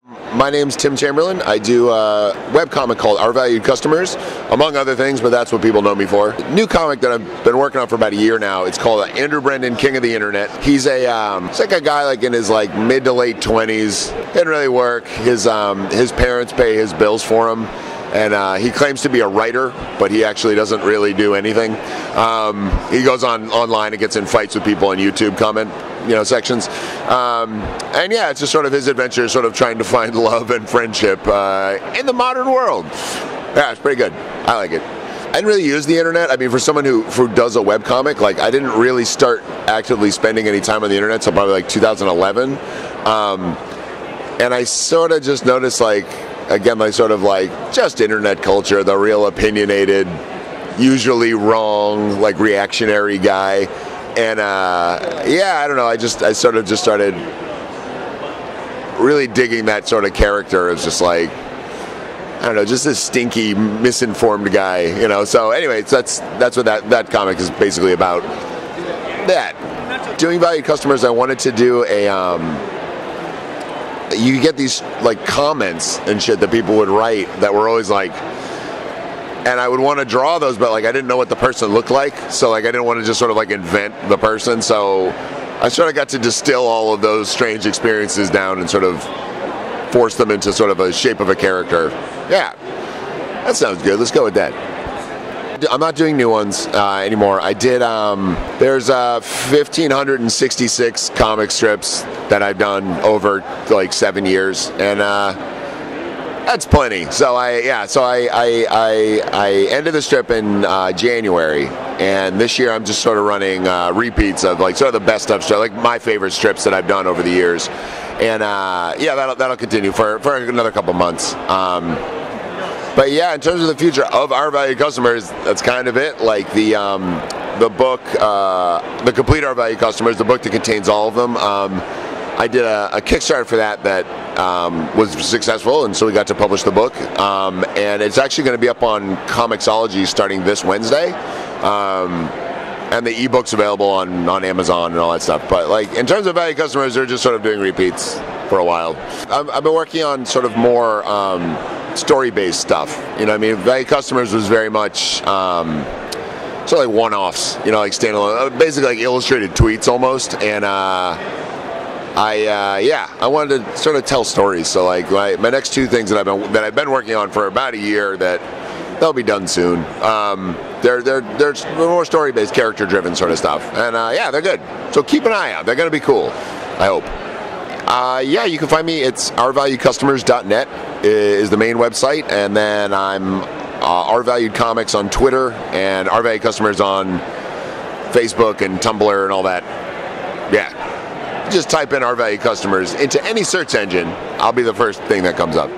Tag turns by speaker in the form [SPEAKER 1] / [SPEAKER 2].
[SPEAKER 1] My name's Tim Chamberlain. I do a webcomic called Our Valued Customers, among other things, but that's what people know me for. New comic that I've been working on for about a year now. It's called Andrew Brendan, King of the Internet. He's it's like a guy like in his mid to late 20s. Didn't really work. His parents pay his bills for him. And he claims to be a writer, but he actually doesn't really do anything. He goes online and gets in fights with people on YouTube comment sections. And yeah, it's just sort of his adventure, sort of trying to find love and friendship in the modern world. Yeah, it's pretty good. I like it. I didn't really use the internet. I mean, for someone who does a webcomic, I didn't really start actively spending any time on the internet until probably 2011. And I sort of just noticed again, just internet culture, the real opinionated, usually wrong, reactionary guy. And yeah, I don't know, I sort of just started really digging that sort of character as just I don't know, just this stinky, misinformed guy, So anyway, that's what that comic is basically about. That. Doing valued customers, I wanted to do you get these comments and shit that people would write that were always and I would want to draw those, but I didn't know what the person looked like, so I didn't want to just sort of invent the person, so I sort of got to distill all of those strange experiences down and sort of force them into sort of a shape of a character. Yeah, that sounds good. Let's go with that. I'm not doing new ones anymore. I did, there's 1,566 comic strips that I've done over 7 years, and that's plenty. So I ended the strip in January, and this year I'm just sort of running repeats of sort of the best of strips, my favorite strips that I've done over the years, and yeah, that'll continue for another couple months. But yeah, in terms of the future of Our Valued Customers, that's kind of it. The book, the complete Our Valued Customers, the book that contains all of them. I did a Kickstarter for that was successful, and so we got to publish the book. And it's actually going to be up on Comixology starting this Wednesday. And the ebook's available on Amazon and all that stuff. But in terms of valued customers, they're just sort of doing repeats for a while. I've been working on sort of more story-based stuff. Valued customers was very much sort of one-offs. Standalone, basically illustrated tweets almost. And I wanted to sort of tell stories. So my next two things that I've been working on for about a year that they'll be done soon. They're more story-based, character-driven sort of stuff, and yeah, they're good. So keep an eye out. They're gonna be cool, I hope. Yeah, you can find me. It's ourvaluedcustomers.net is the main website, and then I'm Our Valued Comics on Twitter and Our Valued Customers on Facebook and Tumblr and all that. Yeah, just type in Our Valued Customers into any search engine. I'll be the first thing that comes up.